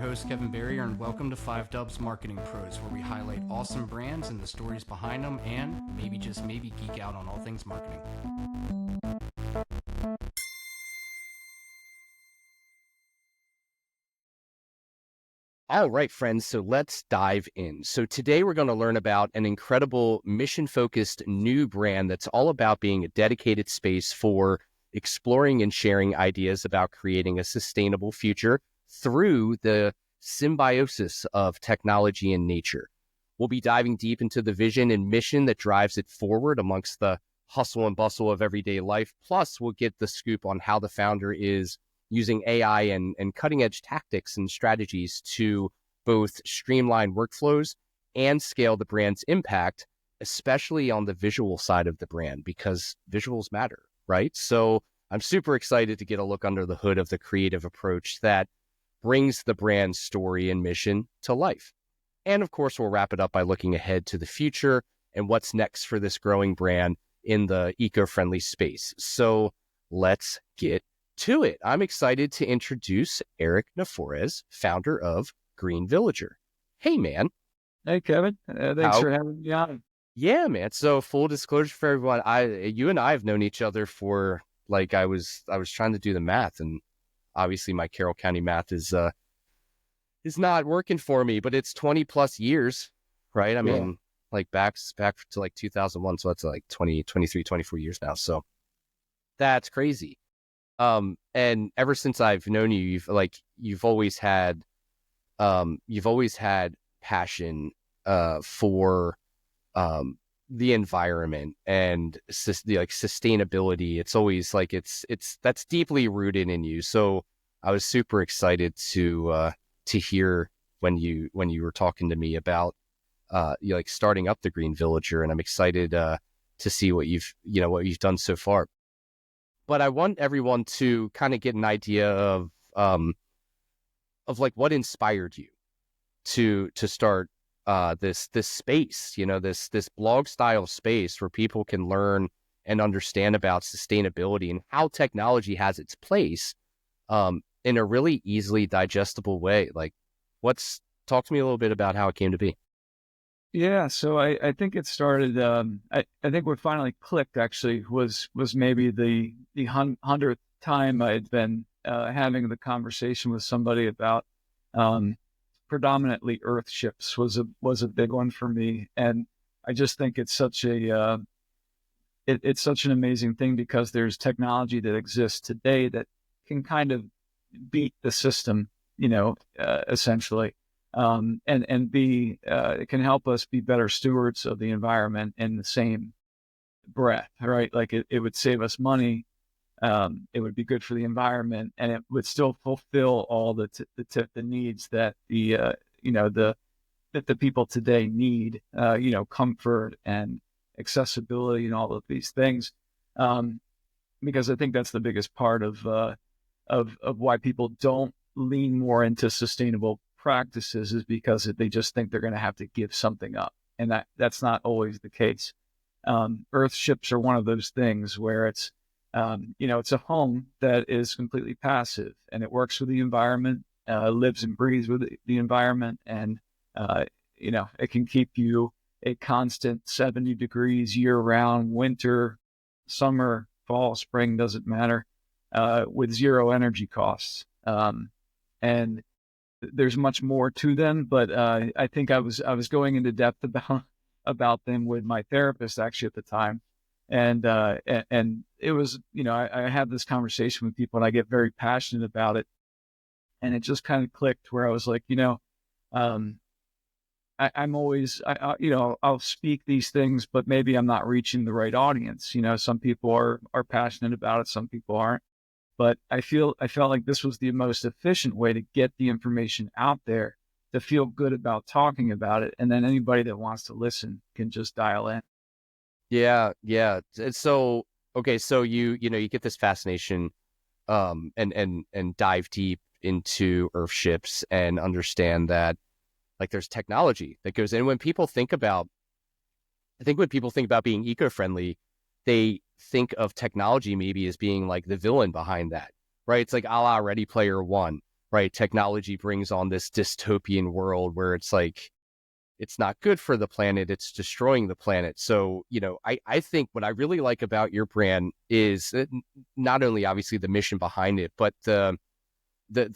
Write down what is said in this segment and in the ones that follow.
host, Kevin Berrier, and welcome to 5 Dubs Marketing Pros, where we highlight awesome brands and the stories behind them, and maybe just maybe geek out on all things marketing. All right, friends, so let's dive in. So today we're going to learn about an incredible mission-focused new brand that's all about being a dedicated space for exploring and sharing ideas about creating a sustainable future through the symbiosis of technology and nature. We'll be diving deep into the vision and mission that drives it forward amongst the hustle and bustle of everyday life. Plus, we'll get the scoop on how the founder is using AI and cutting-edge tactics and strategies to both streamline workflows and scale the brand's impact, especially on the visual side of the brand, because visuals matter, right? So I'm super excited to get a look under the hood of the creative approach that brings the brand's story and mission to life. And of course, we'll wrap it up by looking ahead to the future and what's next for this growing brand in the eco-friendly space. So let's get to it. I'm excited to introduce Erik Nefores, founder of Green Villager. Hey, man. Hey, Kevin. Thanks for having me on. Yeah, man. So full disclosure for everyone, you and I have known each other for I was trying to do the math, and obviously my Carroll County math is not working for me, but it's 20 plus years, right? I mean, back to 2001. So that's 20, 23, 24 years now. So that's crazy. And ever since I've known you, you've always had passion, for, the environment and sustainability. It's always that's deeply rooted in you. So I was super excited to hear when you were talking to me about, starting up the Green Villager, and I'm excited, to see what you've done so far. But I want everyone to kind of get an idea of what inspired you to start this space, this blog style space where people can learn and understand about sustainability and how technology has its place in a really easily digestible way. Talk to me a little bit about how it came to be. Yeah, so I think it started. I think what finally clicked actually was maybe the 100th time I'd been having the conversation with somebody about predominantly Earthships was a big one for me, and I just think it's such an amazing thing because there's technology that exists today that can kind of beat the system, essentially. And be it can help us be better stewards of the environment in the same breath, right? It would save us money, it would be good for the environment, and it would still fulfill all the needs that the people today need, comfort and accessibility and all of these things, because I think that's the biggest part of why people don't lean more into sustainable practices is because they just think they're going to have to give something up, and that's not always the case. Earthships are one of those things where it's it's a home that is completely passive, and it works with the environment, lives and breathes with the environment, and it can keep you a constant 70 degrees year round, winter, summer, fall, spring, doesn't matter, with zero energy costs. And there's much more to them, but I think I was going into depth about them with my therapist actually at the time, and it was I have this conversation with people and I get very passionate about it, and it just kind of clicked where I was like, I'm always I'll speak these things, but maybe I'm not reaching the right audience. Some people are passionate about it, some people aren't. But I felt like this was the most efficient way to get the information out there, to feel good about talking about it. And then anybody that wants to listen can just dial in. Yeah. So, okay. So you get this fascination, and dive deep into Earthships and understand that there's technology that goes in. When people think about being eco-friendly, they think of technology maybe as being the villain behind that, right? It's a la Ready Player One, right? Technology brings on this dystopian world where it's like, it's not good for the planet, it's destroying the planet. So, I think what I really like about your brand is not only obviously the mission behind it, but the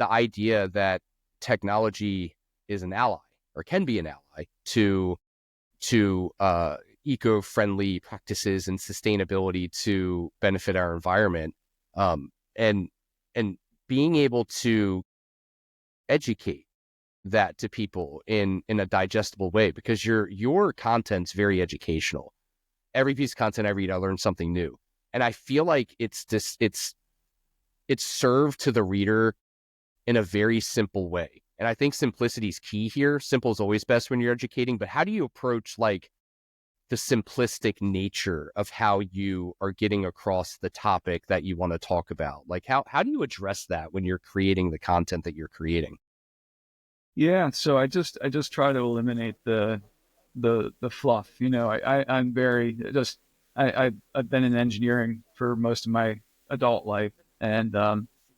idea that technology is an ally or can be an ally to eco-friendly practices and sustainability to benefit our environment, and being able to educate that to people in a digestible way, because your content's very educational. Every piece of content I read, I learn something new, and I feel like it's served to the reader in a very simple way. And I think simplicity is key here. Simple is always best when you're educating, but how do you approach like the simplistic nature of how you are getting across the topic that you want to talk about? Like how do you address that when you're creating the content that you're creating? Yeah, so I just try to eliminate the fluff. I'm very just I've been in engineering for most of my adult life, and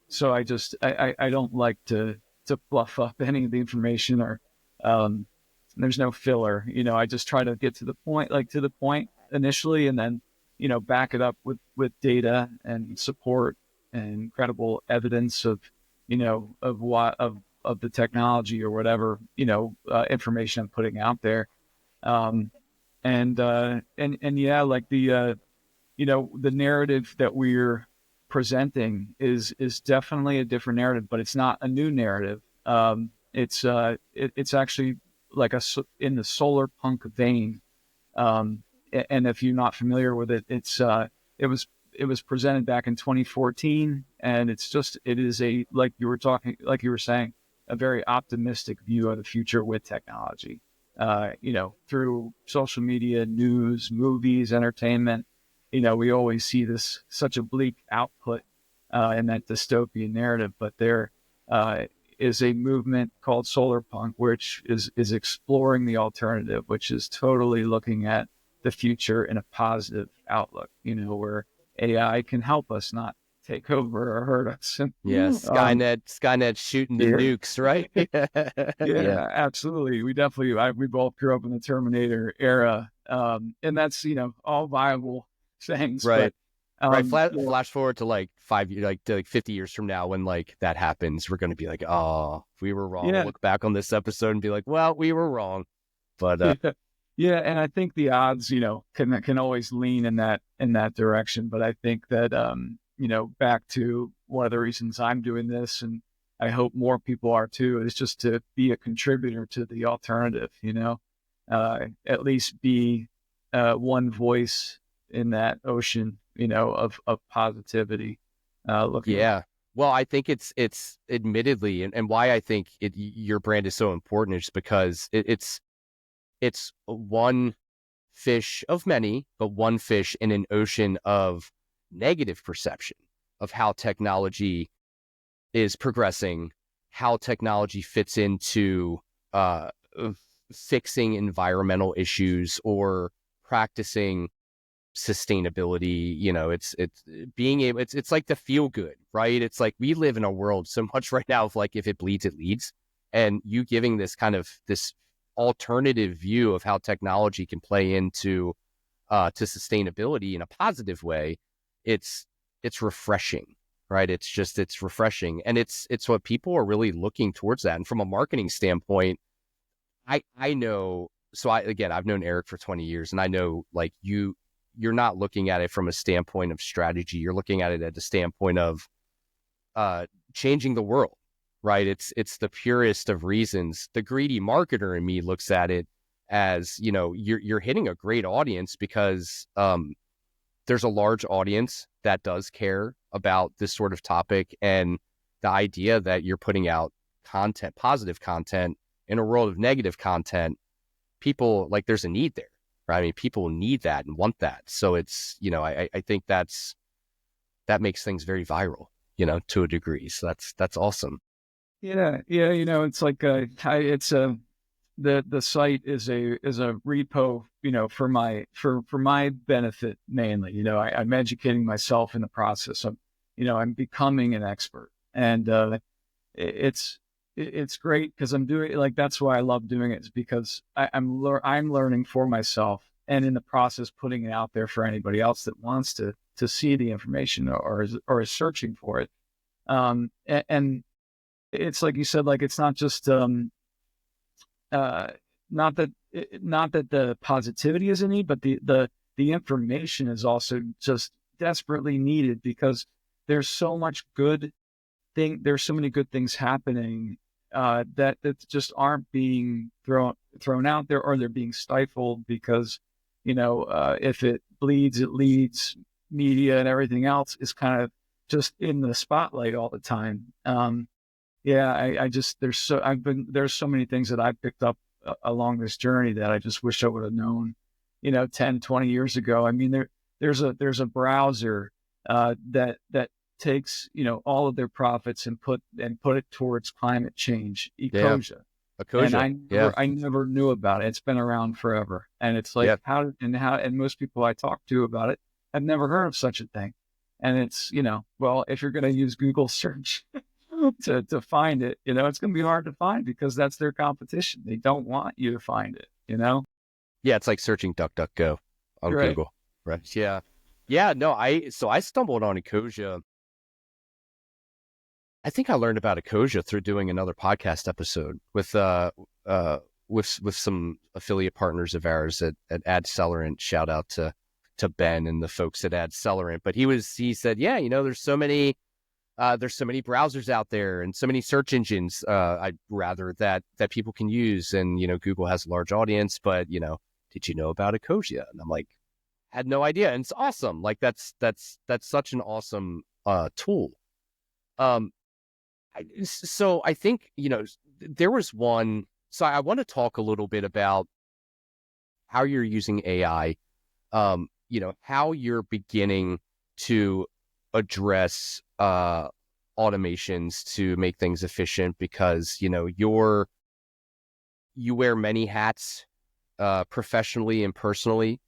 so I don't like to fluff up any of the information, or there's no filler. I just try to get to the point initially, and then back it up with data and support and credible evidence of of the technology or whatever information I'm putting out there. And yeah, like the narrative that we're presenting is definitely a different narrative, but it's not a new narrative. It's actually like in the solar punk vein. And if you're not familiar with it, it was presented back in 2014, and it is like you were saying, a very optimistic view of the future with technology. Through social media, news, movies, entertainment, we always see such a bleak output in that dystopian narrative. But there is a movement called solar punk, which is exploring the alternative, which is totally looking at the future in a positive outlook, where AI can help us, not take over or hurt us. Yeah, Skynet shooting the nukes, right? Yeah, absolutely. We both grew up in the Terminator era, and that's all viable things. Right. But Right. Flash forward to like 5 years, like 50 years from now, when like that happens, we're going to be like, oh, we were wrong. Yeah. Look back on this episode and be like, well, we were wrong. But yeah, and I think the odds, can always lean in that direction. But I think that back to one of the reasons I'm doing this, and I hope more people are too, is just to be a contributor to the alternative. At least be one voice in that ocean, of positivity. Yeah. Well, I think it's admittedly, and why I think your brand is so important is because it's one fish of many, but one fish in an ocean of negative perception of how technology is progressing, how technology fits into fixing environmental issues or practicing sustainability. It's like the feel good, right? It's like we live in a world so much right now of like, if it bleeds, it leads. And you giving this kind of this alternative view of how technology can play into to sustainability in a positive way, it's refreshing, right? It's refreshing, and it's what people are really looking towards that. And from a marketing standpoint, I know. So I've known Erik for 20 years, and I know like you're not looking at it from a standpoint of strategy. You're looking at it at the standpoint of changing the world, right? It's the purest of reasons. The greedy marketer in me looks at it as, you're hitting a great audience because there's a large audience that does care about this sort of topic, and the idea that you're putting out content, positive content in a world of negative content, people like there's a need there, right? I mean, people need that and want that. So it's, I think that makes things very viral, to a degree. So that's awesome. Yeah. It's like the site is a repo, for my benefit mainly. I'm educating myself in the process of, I'm becoming an expert, and it's great because I'm doing like, that's why I love doing it, is because I'm learning for myself, and in the process putting it out there for anybody else that wants to see the information or is searching for it. And it's like you said, like, it's not just not that the positivity is in need, but the information is also just desperately needed, because there's so much there's so many good things happening that just aren't being thrown out there, or they're being stifled because, if it bleeds, it leads. Media and everything else is kind of just in the spotlight all the time. I just, there's so many things that I picked up along this journey that I just wish I would have known, 10, 20 years ago. I mean, there's a browser that takes, all of their profits and put it towards climate change, Ecosia. Ecosia. I never knew about it. It's been around forever. And it's like, and most people I talk to about it have never heard of such a thing. And it's, well, if you're going to use Google search to find it, it's going to be hard to find, because that's their competition. They don't want you to find it, Yeah, it's like searching DuckDuckGo on Google. Right. Yeah. Yeah, no, I stumbled on Ecosia. I think I learned about Ecosia through doing another podcast episode with some affiliate partners of ours at AdCellerant. Shout out to Ben and the folks at AdCellerant. But he said, yeah, there's so many browsers out there and so many search engines, I'd rather that people can use. And, Google has a large audience, but, did you know about Ecosia? And I'm like, had no idea. And it's awesome. Like that's such an awesome tool. So I think, there was one, so I want to talk a little bit about how you're using AI, how you're beginning to address automations to make things efficient, because, you wear many hats professionally and personally.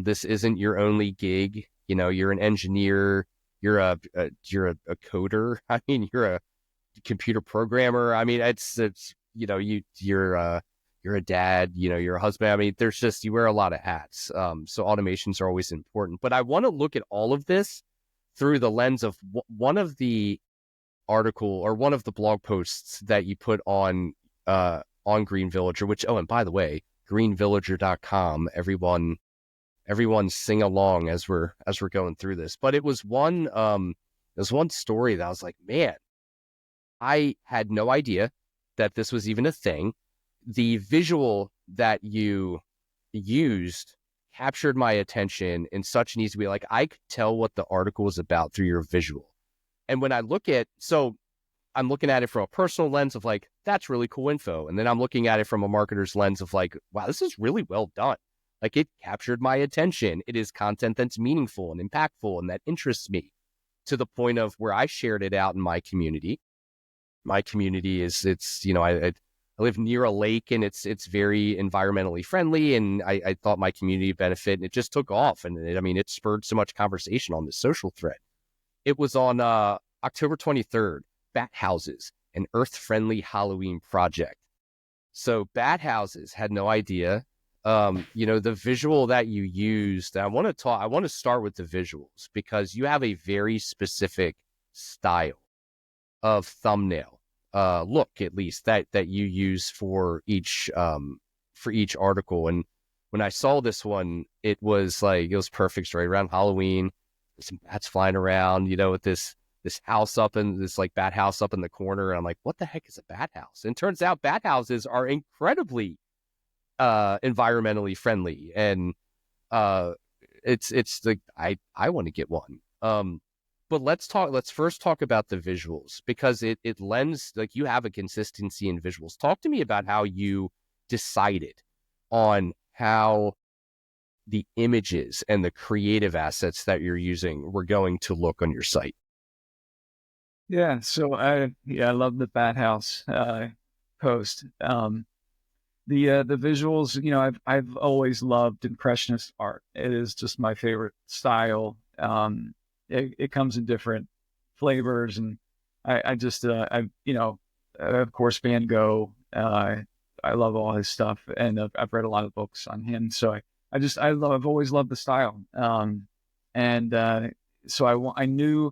This isn't your only gig. You're an engineer, you're a coder. I mean, you're a computer programmer. I mean, it's you're a dad, you're a husband. I mean, you wear a lot of hats. So automations are always important. But I want to look at all of this through the lens of one of the article or one of the blog posts that you put on Green Villager, which, and by the way, greenvillager.com, everyone sing along as we're going through this. But it was one story that I was like, man, I had no idea that this was even a thing. The visual that you used captured my attention in such an easy way. Like, I could tell what the article was about through your visual. And when I I'm looking at it from a personal lens of like, that's really cool info. And then I'm looking at it from a marketer's lens of like, wow, this is really well done. Like, it captured my attention. It is content that's meaningful and impactful and that interests me, to the point of where I shared it out in my community. My community I live near a lake, and it's very environmentally friendly, and I thought my community would benefit, and it just took off. And it spurred so much conversation on the social thread. It was on October 23rd, Bat Houses, an earth-friendly Halloween project. So Bat Houses had no idea. The visual that you used, I want to start with the visuals, because you have a very specific style of thumbnail, look, at least that you use for each article. And when I saw this one, it was perfect. Right around Halloween, there's some bats flying around, with this house up in this like bat house up in the corner. And I'm like, what the heck is a bat house? And it turns out bat houses are incredibly environmentally friendly, and it's like I want to get one. But let's first talk about the visuals, because it lends, like, you have a consistency in visuals. Talk to me about how you decided on how the images and the creative assets that you're using were going to look on your site. Yeah. So I love the Bat House post. The visuals, I've always loved impressionist art. It is just my favorite style. It comes in different flavors, and I just, of course, Van Gogh, I love all his stuff, and I've read a lot of books on him. So I've always loved the style. So I knew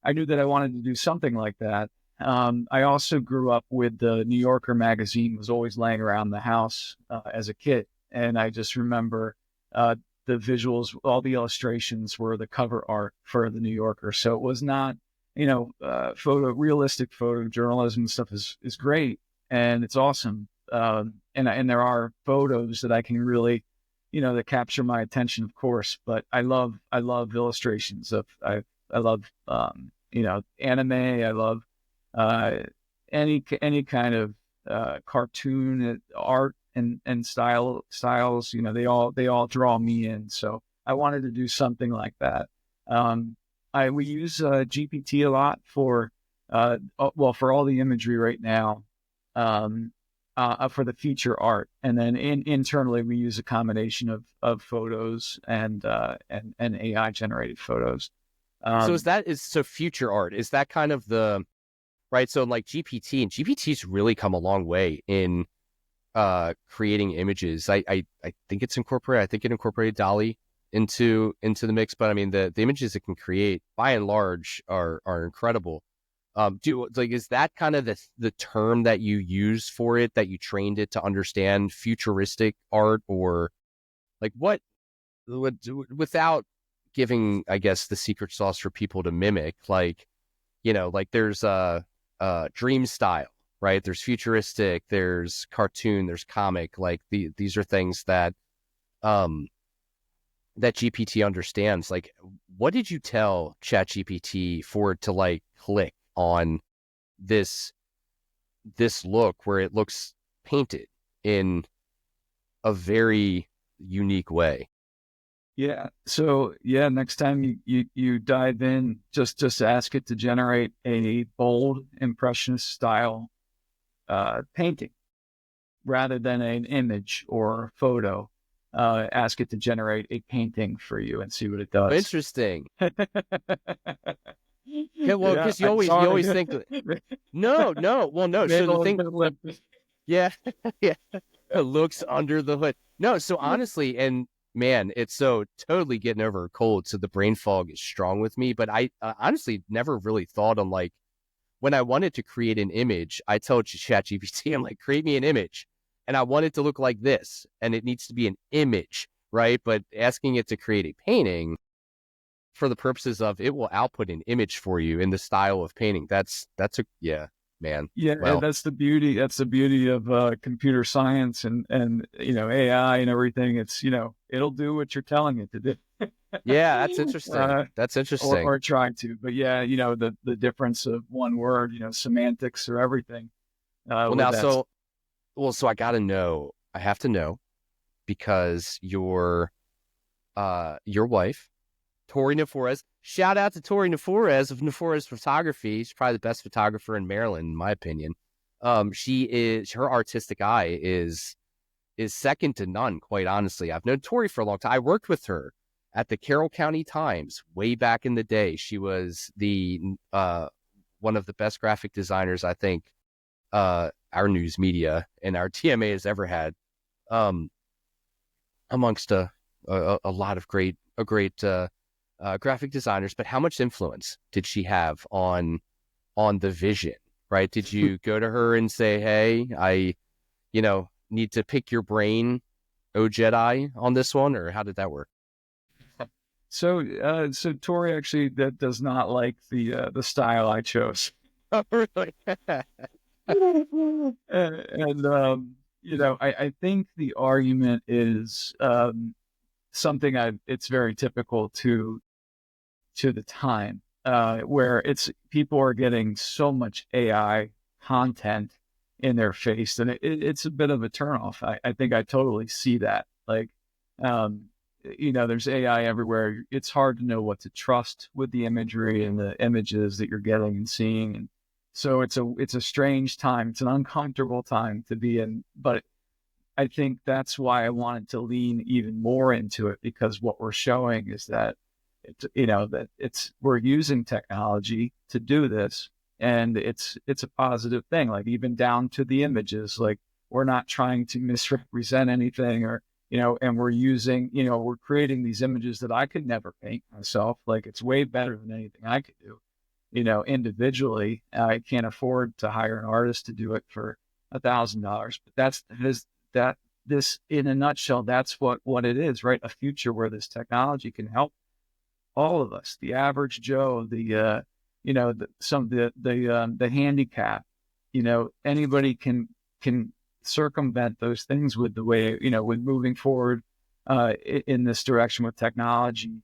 that I wanted to do something like that. I also grew up with the New Yorker magazine, was always laying around the house as a kid. And I just remember the visuals, all the illustrations were the cover art for the New Yorker. So it was not, realistic photojournalism stuff is great and it's awesome. And there are photos that I can really, that capture my attention, of course, but I love illustrations I love, anime. I love, any kind of, cartoon art and styles, they all draw me in. So I wanted to do something like that. We use, GPT a lot for all the imagery right now, for the feature art. And then internally, we use a combination of photos and AI generated photos. So future art, is that kind of the, right? So like GPT's really come a long way in creating images. I think it's incorporated. I think it incorporated DALL-E into the mix. But I mean, the images it can create, by and large, are incredible. Is that kind of the term that you use for it, that you trained it to understand futuristic art, or like what without giving, I guess, the secret sauce for people to mimic? Like, like there's dream style, right? There's futuristic, there's cartoon, there's comic. Like these are things that that GPT understands. Like, what did you tell ChatGPT for it to like click on this look where it looks painted in a very unique way? Yeah. So next time you dive in, just ask it to generate a bold impressionist style painting rather than an image or photo. Ask it to generate a painting for you and see what it does. Interesting. Yeah, well, because you always think no. Well, no. So the thing, yeah, yeah, it looks under the hood. No, so honestly, and man, it's so totally getting over a cold, so the brain fog is strong with me. But I honestly never really thought on, like, when I wanted to create an image, I told ChatGPT, I'm like, create me an image, and I want it to look like this, and it needs to be an image, right? But asking it to create a painting, for the purposes of it will output an image for you in the style of painting. That's man. Yeah, well, that's the beauty. That's the beauty of computer science and AI and everything. It's it'll do what you're telling it to do. Yeah, that's interesting. That's interesting. Or try to. But yeah, the difference of one word, semantics or everything. So I gotta know. I have to know, because your wife, Tori Nefores. Shout out to Tori Nefores of Nefores Photography. She's probably the best photographer in Maryland, in my opinion. Her artistic eye is second to none, quite honestly. I've known Tori for a long time. I worked with her at the Carroll County Times way back in the day. She was the one of the best graphic designers, I think, our news media and our TMA has ever had, amongst a lot of great graphic designers. But how much influence did she have on the vision, right? Did you go to her and say, hey, I need to pick your brain, oh Jedi, on this one? Or how did that work? So Tori actually that does not like the style I chose. Oh, really? I think the argument is something it's very typical to the time, where people are getting so much AI content in their face, and it's a bit of a turnoff. I think I totally see that. Like, there's AI everywhere. It's hard to know what to trust with the imagery and the images that you're getting and seeing. And so it's a strange time. It's an uncomfortable time to be in, but I think that's why I wanted to lean even more into it, because what we're showing is that we're using technology to do this, and it's a positive thing. Like even down to the images, like we're not trying to misrepresent anything, or and we're using, we're creating these images that I could never paint myself. Like it's way better than anything I could do, individually. I can't afford to hire an artist to do it for $1,000, but this in a nutshell, that's what it is, right? A future where this technology can help all of us, the average Joe, the handicap, anybody can circumvent those things with the way, with moving forward in this direction with technology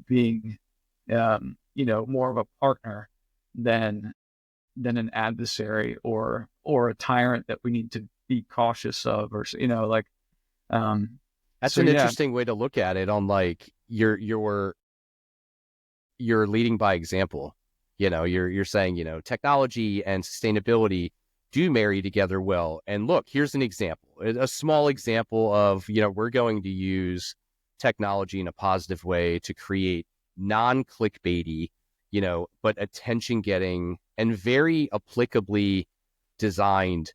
being, more of a partner than an adversary or a tyrant that we need to be cautious of, or That's so an yeah. interesting way to look at it. On like you're leading by example. You're saying, technology and sustainability do marry together well. And look, here's an example, a small example of, we're going to use technology in a positive way to create non-clickbaity, but attention getting and very applicably designed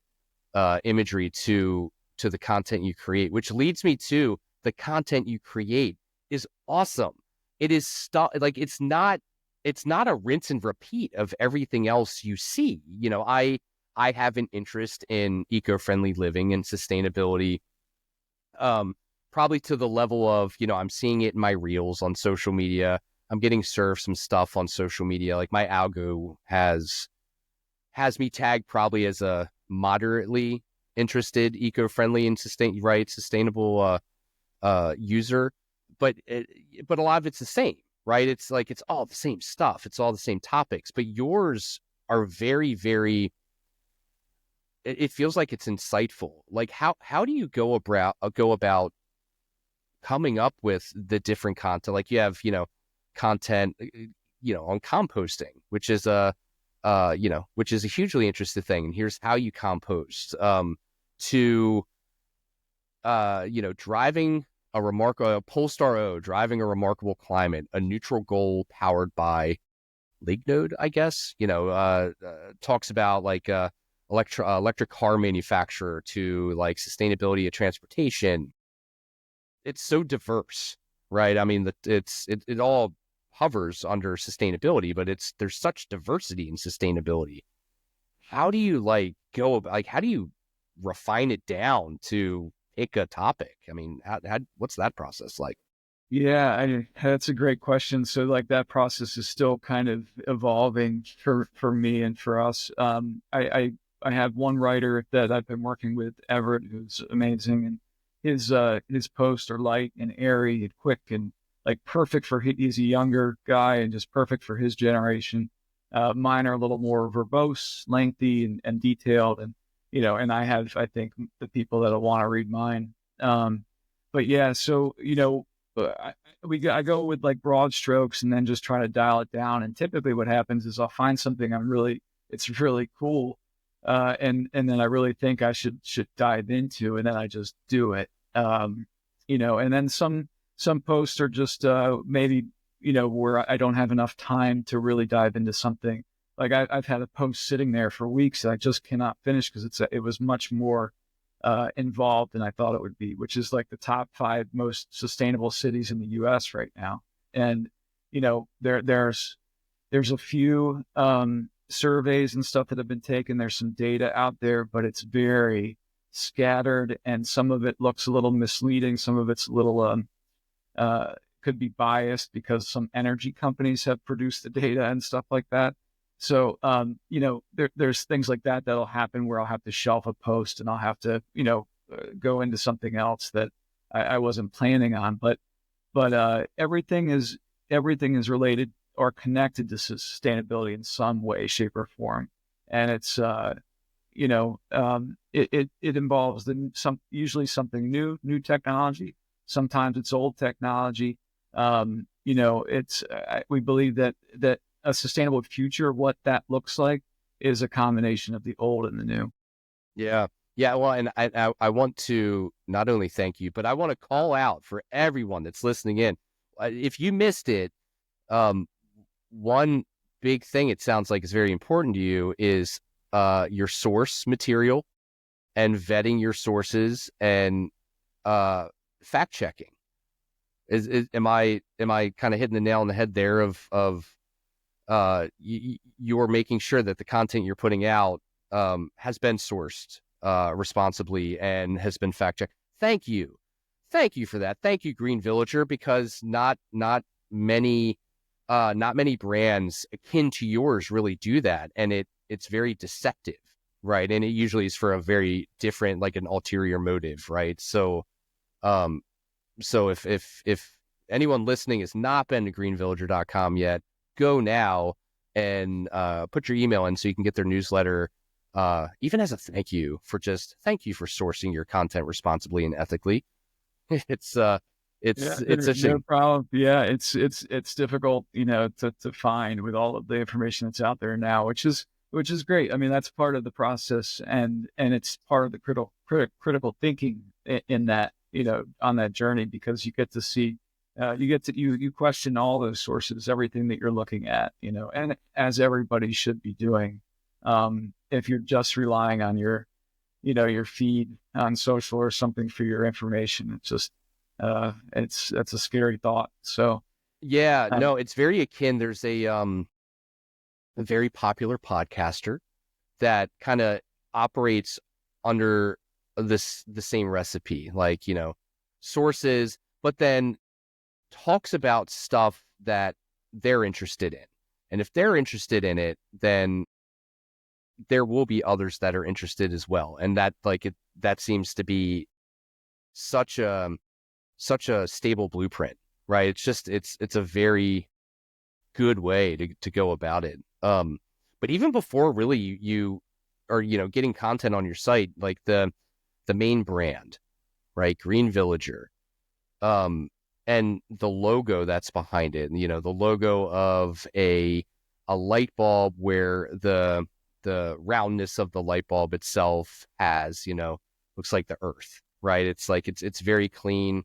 imagery to the content you create, which leads me to the content you create is awesome. It is like, it's not a rinse and repeat of everything else you see. I have an interest in eco-friendly living and sustainability, probably to the level of, I'm seeing it in my reels on social media. I'm getting served some stuff on social media. Like my algo has me tagged probably as a moderately interested, eco-friendly and sustainable user, but a lot of it's the same, right? It's like, it's all the same stuff. It's all the same topics, but yours are very, very, it feels like it's insightful. Like how do you go about coming up with the different content? Like you have, content, on composting, which is a hugely interesting thing. And here's how you compost, to, driving a Polestar O, driving a remarkable climate, a neutral goal powered by Lignode, I guess, talks about like, electric car manufacturer to like sustainability of transportation. It's so diverse, right? I mean, it all hovers under sustainability, but there's such diversity in sustainability. How do you how do you refine it down to pick a topic? I mean, what's that process like? Yeah, that's a great question. So like that process is still kind of evolving for me and for us. I have one writer that I've been working with, Everett, who's amazing, and his posts are light and airy and quick and like perfect for he's a younger guy and just perfect for his generation. Mine are a little more verbose, lengthy, and detailed, and and I think the people that'll want to read mine. But yeah, so I go with like broad strokes and then just try to dial it down. And typically, what happens is I'll find something it's really cool, and then I really think I should dive into, and then I just do it. And then some posts are just maybe where I don't have enough time to really dive into something. Like I've had a post sitting there for weeks that I just cannot finish because it was much more involved than I thought it would be, which is like the top 5 most sustainable cities in the U.S. right now. And there's a few surveys and stuff that have been taken. There's some data out there, but it's very scattered, and some of it looks a little misleading. Some of it's a little could be biased because some energy companies have produced the data and stuff like that. So, there's things like that that'll happen where I'll have to shelf a post and I'll have to, go into something else that I wasn't planning on. But everything is related or connected to sustainability in some way, shape, or form. And it's, it involves usually something new technology. Sometimes it's old technology. We believe that a sustainable future, what that looks like, is a combination of the old and the new. Yeah. Well, and I want to not only thank you, but I want to call out for everyone that's listening in. If you missed it, one big thing, it sounds like is very important to you, is your source material and vetting your sources and fact checking. Am I kind of hitting the nail on the head there of you're making sure that the content you're putting out has been sourced responsibly and has been fact checked? Thank you for that. Thank you, Green Villager, because not many brands akin to yours really do that, and it's very deceptive, right? And it usually is for a very different, like an ulterior motive, right? So if anyone listening has not been to greenvillager.com yet, go now and put your email in so you can get their newsletter, even as a thank you for sourcing your content responsibly and ethically. It's a shame. No problem. Yeah, it's difficult, to find with all of the information that's out there now, which is great. I mean, that's part of the process, and it's part of the critical thinking in that, on that journey, because you get to see, you question all those sources, everything that you're looking at, and as everybody should be doing. If you're just relying on your feed on social or something for your information, it's just, that's a scary thought. So, yeah, no, it's very akin. There's a very popular podcaster that kind of operates under the same recipe, like, sources, but then talks about stuff that they're interested in. And if they're interested in it, then there will be others that are interested as well. And that, that seems to be such a stable blueprint, right? It's just, it's a very good way to go about it. But even before really you are, getting content on your site, like the main brand, right? Green Villager, and the logo that's behind it, the logo of a light bulb, where the roundness of the light bulb itself has, looks like the earth, right? It's like, it's very clean,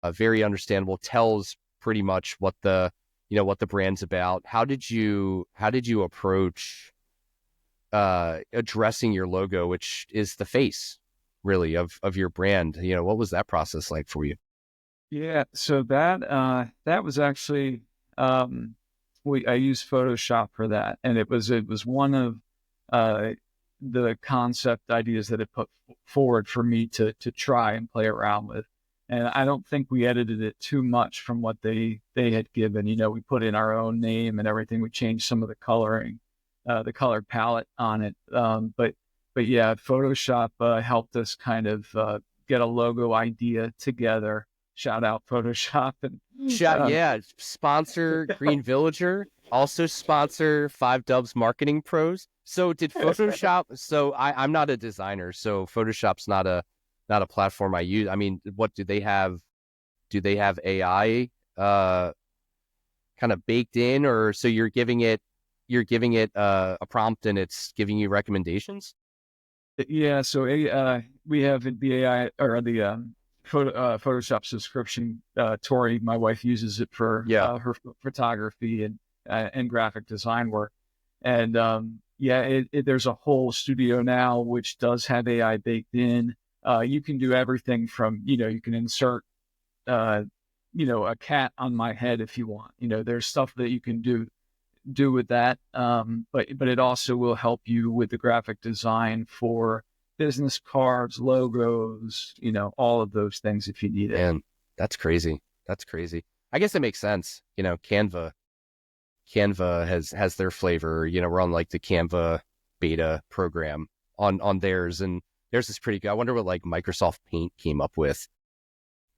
very understandable, tells pretty much what the brand's about. How did you approach addressing your logo, which is the face really of your brand? What was that process like for you? Yeah, so that was actually, I used Photoshop for that, and it was one of the concept ideas that it put forward for me to try and play around with. And I don't think we edited it too much from what they had given. We put in our own name and everything. We changed some of the coloring, the color palette on it. But yeah, Photoshop helped us kind of get a logo idea together. Shout out Photoshop. And yeah, sponsor Green Villager, also sponsor 5 Dubs Marketing Pros. So did Photoshop, so I'm not a designer, so Photoshop's not a platform I use. I mean, what do they have? Do they have AI kind of baked in, or so you're giving it a prompt and it's giving you recommendations? Yeah, so we have the AI, or the Photoshop subscription. Tori, my wife, uses it for her photography and graphic design work. And there's a whole studio now which does have AI baked in. You can do everything from, you can insert, a cat on my head if you want. There's stuff that you can do with that. But it also will help you with the graphic design for business cards, logos, all of those things if you need it. Man, that's crazy. I guess it makes sense. Canva has their flavor. We're on like the Canva beta program on theirs, and theirs is pretty good. I wonder what like Microsoft Paint came up with.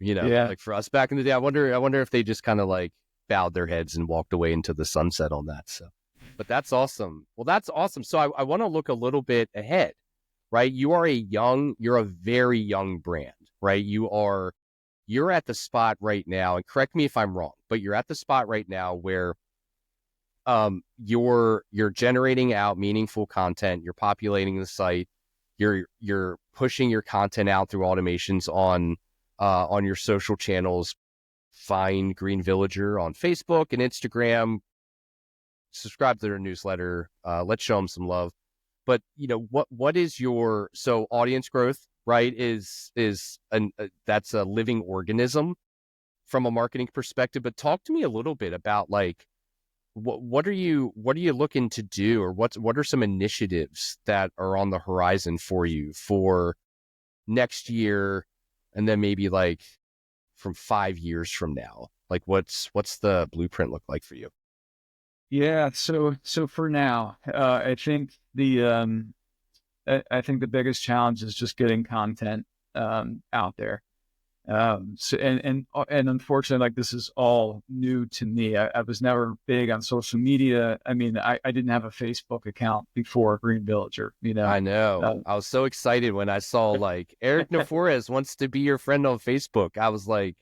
Like for us back in the day. I wonder if they just kind of like bowed their heads and walked away into the sunset on that. So, but that's awesome. Well, that's awesome. So I want to look a little bit ahead, right? You're a very young brand, right? You're at the spot right now, and correct me if I'm wrong, but you're at the spot right now where you're generating out meaningful content, you're populating the site, you're pushing your content out through automations on your social channels. Find Green Villager on Facebook and Instagram, subscribe to their newsletter. Let's show them some love. But what is your audience growth, right? That's a living organism from a marketing perspective. But talk to me a little bit about like what are you looking to do, or what are some initiatives that are on the horizon for you for next year, and then maybe like from 5 years from now? Like what's the blueprint look like for you? Yeah. So for now, I think I think the biggest challenge is just getting content out there. And unfortunately, like this is all new to me. I was never big on social media. I mean, I didn't have a Facebook account before Green Villager, I know. I was so excited when I saw like Erik Nefores wants to be your friend on Facebook. I was like,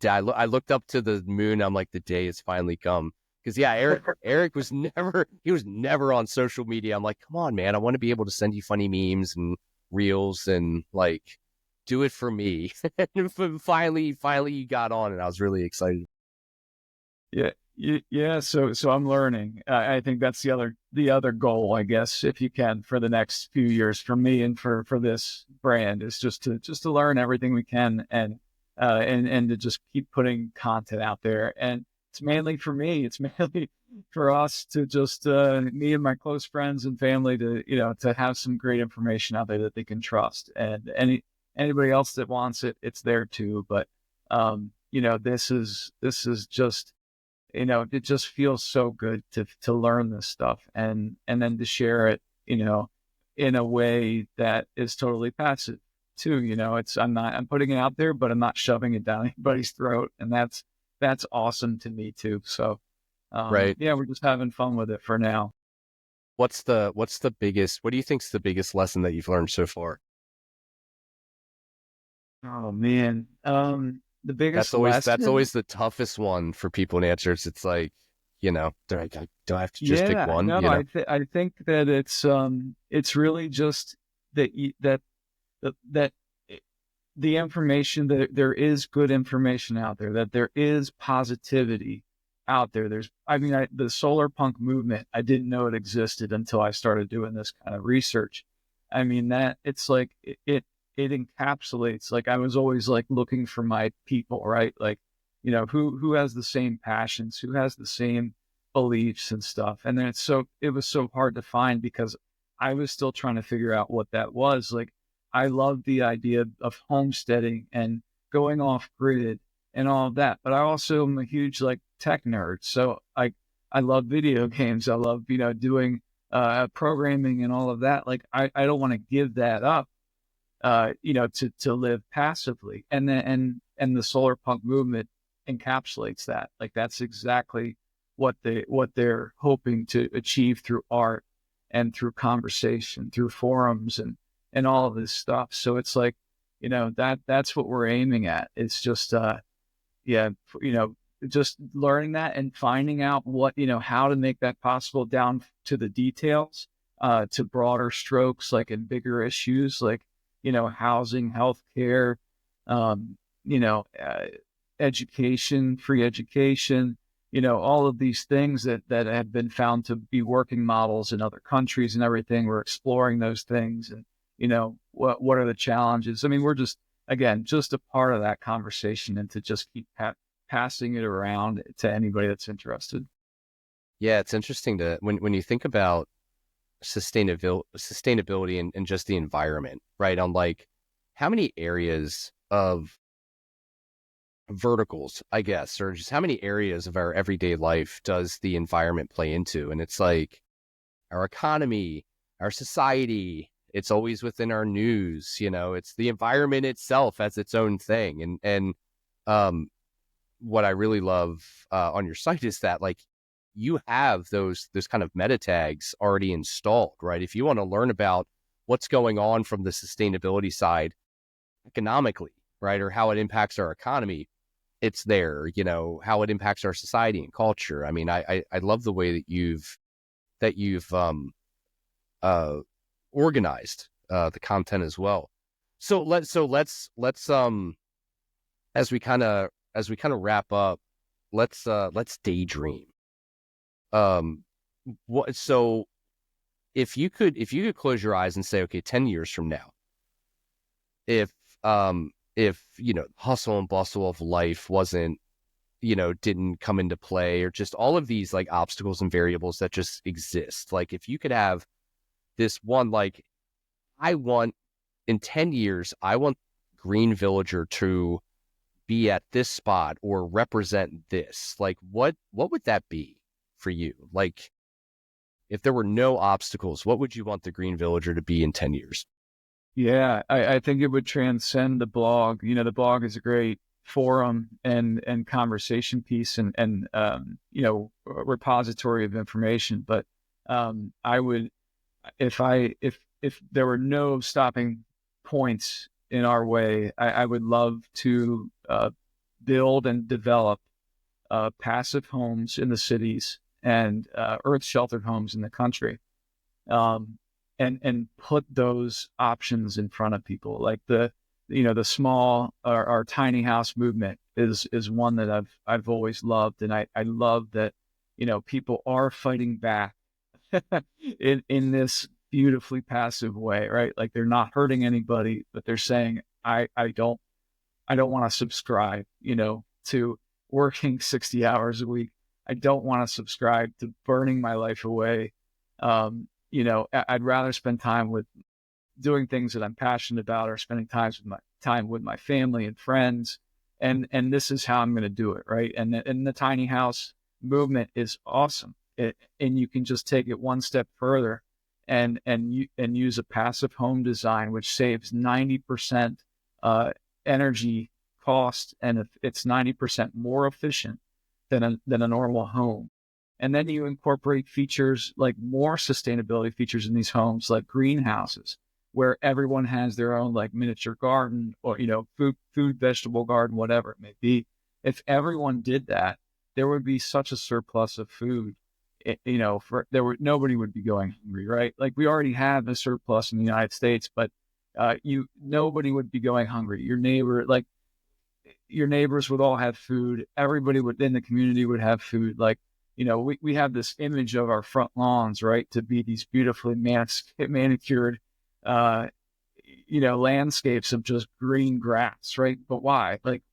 I looked up to the moon. I'm like, the day has finally come. Because Erik was never on social media. I'm like, come on, man. I want to be able to send you funny memes and reels and like do it for me. And finally you got on, and I was really excited. Yeah. So I'm learning. I think that's the other goal, I guess, if you can, for the next few years for me and for this brand, is just to learn everything we can, and to just keep putting content out there. And it's mainly for me. It's mainly for us to just me and my close friends and family to have some great information out there that they can trust. And anybody else that wants it, it's there too. But this is just, it just feels so good to learn this stuff, and then to share it, in a way that is totally passive too. I'm putting it out there, but I'm not shoving it down anybody's throat. And that's awesome to me too. So, right. Yeah, we're just having fun with it for now. What do you think's the biggest lesson that you've learned so far? Oh man. The biggest That's always the toughest one for people to answer. It's like, do I have to just pick one? No, I think that it's really just that the information, that there is good information out there, that there is positivity out there. The solar punk movement, I didn't know it existed until I started doing this kind of research. I mean, that it's like it encapsulates, like I was always like looking for my people, right? Like, who has the same passions, who has the same beliefs and stuff. And then it was so hard to find, because I was still trying to figure out what that was. Like, I love the idea of homesteading and going off grid and all of that, but I also am a huge like tech nerd. So I love video games. I love, doing programming and all of that. Like, I don't want to give that up, to live passively. And then, and the solar punk movement encapsulates that. Like, that's exactly what they're hoping to achieve through art and through conversation, through forums and all of this stuff. So it's like, that's what we're aiming at. It's just, just learning that and finding out how to make that possible, down to the details, to broader strokes, like in bigger issues, like, housing, healthcare, education, free education, all of these things that have been found to be working models in other countries and everything. We're exploring those things, and, what are the challenges? I mean, we're just a part of that conversation, and to just keep passing it around to anybody that's interested. Yeah, it's interesting when you think about sustainability and just the environment, right? On like how many areas of verticals, I guess, or just how many areas of our everyday life does the environment play into? And it's like our economy, our society, it's always within our news, it's the environment itself as its own thing. And what I really love on your site is that like you have those kind of meta tags already installed, right? If you want to learn about what's going on from the sustainability side economically, right, or how it impacts our economy, it's there. How it impacts our society and culture. I mean, I love the way that you've organized the content as well. So let's as we kind of wrap up, let's daydream. So if you could close your eyes and say, okay, 10 years from now, if hustle and bustle of life wasn't, didn't come into play, or just all of these like obstacles and variables that just exist, like if you could have this one, like, in 10 years, I want Green Villager to be at this spot or represent this, like what would that be for you? Like, if there were no obstacles, what would you want the Green Villager to be in 10 years? Yeah, I think it would transcend the blog. The blog is a great forum and conversation piece and repository of information. But I would, if there were no stopping points in our way, I would love to build and develop passive homes in the cities and earth sheltered homes in the country. And put those options in front of people. Like the small, our tiny house movement is one that I've always loved. And I love that, people are fighting back in this beautifully passive way, right? Like they're not hurting anybody, but they're saying, I don't want to subscribe, to working 60 hours a week. I don't want to subscribe to burning my life away. I'd rather spend time with doing things that I'm passionate about, or spending time with my family and friends. And this is how I'm going to do it. Right. And the tiny house movement is awesome. And you can just take it one step further and use a passive home design, which saves 90% energy cost. And it's 90% more efficient than a normal home. And then you incorporate features like more sustainability features in these homes, like greenhouses, where everyone has their own like miniature garden or, food, vegetable garden, whatever it may be. If everyone did that, there would be such a surplus of food, nobody would be going hungry, right? Like we already have a surplus in the United States, but nobody would be going hungry. Your neighbors would all have food. Everybody within the community would have food. Like, we have this image of our front lawns, right, to be these beautifully manicured, landscapes of just green grass, right? But why? Like,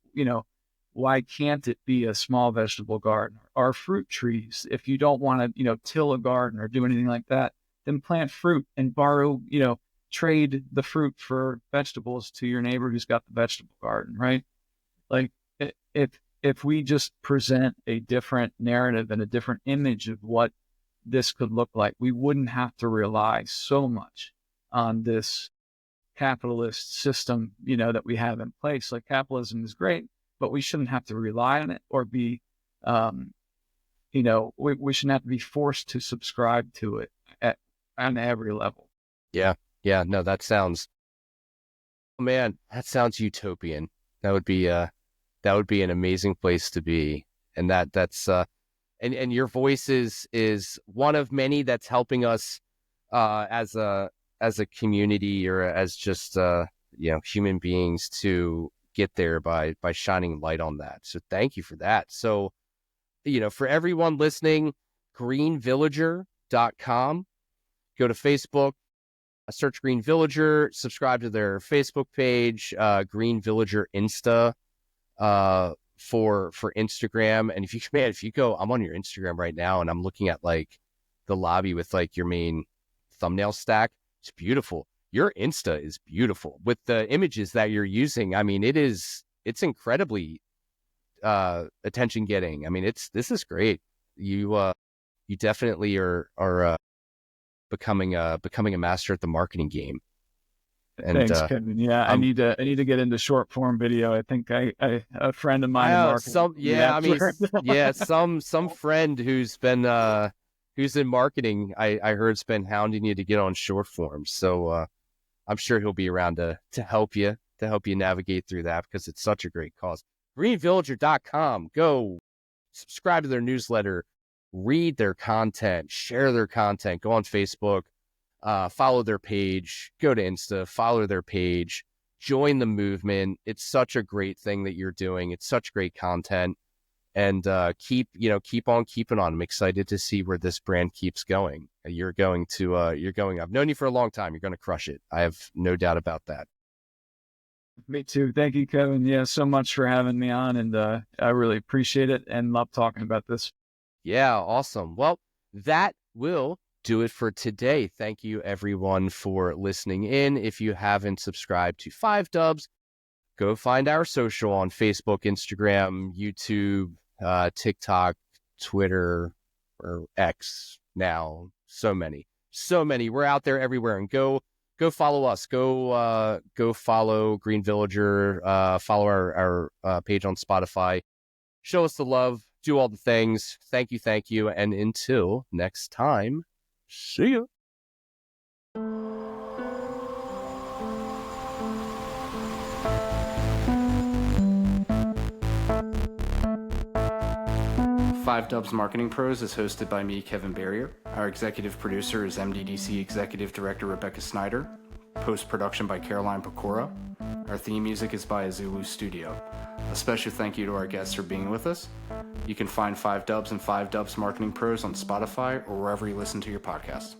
why can't it be a small vegetable garden? Or fruit trees? If you don't want to, till a garden or do anything like that, then plant fruit and borrow, trade the fruit for vegetables to your neighbor who's got the vegetable garden, right? Like, if we just present a different narrative and a different image of what this could look like, we wouldn't have to rely so much on this capitalist system, that we have in place. Like capitalism is great, but we shouldn't have to rely on it or be, we shouldn't have to be forced to subscribe to it on every level. Yeah. Yeah. No, that sounds utopian. That would be an amazing place to be. And that's and your voice is one of many that's helping us as a community, or as just human beings, to get there by shining light on that. So thank you for that. So, for everyone listening, greenvillager.com, go to Facebook, search Green Villager, subscribe to their Facebook page, Green Villager Insta, for Instagram. And if you go, I'm on your Instagram right now and I'm looking at like the lobby with like your main thumbnail stack. It's beautiful. Your Insta is beautiful with the images that you're using. I mean, it's incredibly attention getting. I mean, this is great. You definitely are becoming a master at the marketing game. And, thanks, Kevin. Yeah, I need to get into short form video. I think a friend of mine in marketing. Some friend who's been who's in marketing, I heard, has been hounding you to get on short form. So I'm sure he'll be around to help you navigate through that, because it's such a great cause. Greenvillager.com. Go subscribe to their newsletter, read their content, share their content, go on Facebook, follow their page, go to Insta, follow their page, join the movement. It's such a great thing that you're doing. It's such great content. and keep on keeping on. I'm excited to see where this brand keeps going. You're going. I've known you for a long time. You're going to crush it. I have no doubt about that. Me too. Thank you, Kevin. Yeah, so much for having me on, and I really appreciate it and love talking about this. Yeah, awesome. Well, that will do it for today. Thank you, everyone, for listening in. If you haven't subscribed to 5 Dubs, go find our social on Facebook, Instagram, YouTube, TikTok, Twitter, or X now. So many. We're out there everywhere, and go follow us. Go follow Green Villager. Follow our page on Spotify. Show us the love. Do all the things. Thank you. And until next time, see you. Five Dubs Marketing Pros is hosted by me, Kevin Berrier. Our executive producer is MDDC Executive Director Rebecca Snyder. Post-production by Caroline Pecora. Our theme music is by Azulu Studio. A special thank you to our guests for being with us. You can find 5 Dubs and 5 Dubs Marketing Pros on Spotify or wherever you listen to your podcasts.